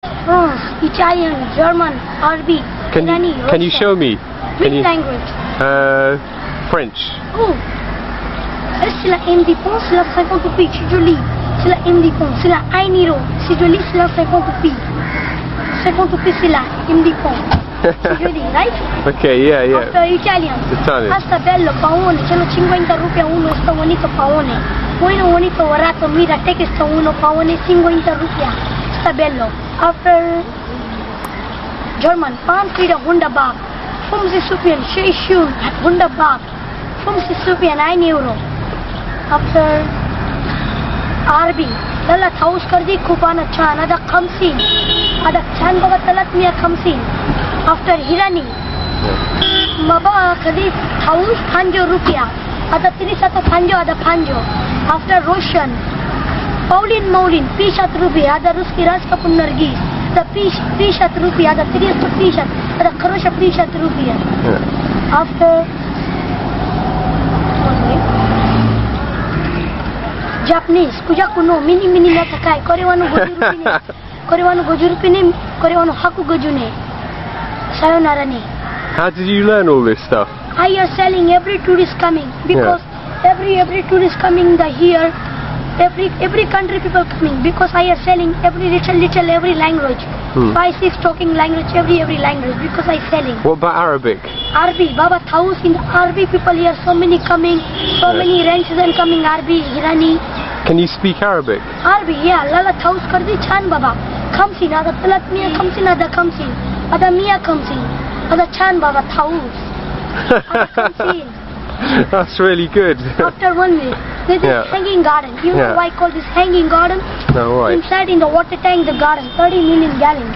France, Italian, German, Arabic, Irani, Can you show me? Which language? French. Oh. C'est la M des ponts, c'est la 50 pays, c'est joli. C'est la M des ponts, c'est la 1 euro. C'est joli, c'est la 50 pays. 50 pays, c'est la M des ponts. C'est joli, right? Okay, yeah. After Italian. Italian. Asta bello, paone, c'hanno 50 rupia uno, sta bonito paone. Poi non bonito varato, mira te che sta uno paone, 50 rupia. Sta bello. After German, Panfrieda wunderbar. 50 Rupiah, schön schön, wunderbar. 50 Rupiah, 1 euro. After Arabic, त्याला थाऊस कर दी खूपाना छान आता 50 आता छान बघा त्याला मी 50 after Hirani बाबा कधी थाऊस 50 रुपया आता 30 50 आता 50 आफ्टर रोशन Paulin 50 रुपया आता रुसकी राज का पुनर्गीस आता 50 रुपया आता 30 आता खरोश 50 रुपया after Japanese, kuja kuno, mini na takai, korewano gojurupine, korewano haku gojune, sayonara ne. How did you learn all this stuff? I are selling every tourist coming, because every tourist coming here, every country people coming, because I are selling every little every language, 5-6 talking language, every language, because I selling. What about Arabic? Arabic, Baba, 1,000 Arabic people here, so many coming, so many ranches and coming, Arabic, Irani. Can you speak Arabic? Arabic, yeah, lala thaus kardi chan baba. Khamsin, ada talat miya khamsin, ada khamsin. Ada miya khamsin. Ada chan baba thaus. Ada khamsin. That's really good. After 1 minute, there's this hanging garden. You know why I call this hanging garden? No, why? Inside in the water tank, the garden, 30 million gallons.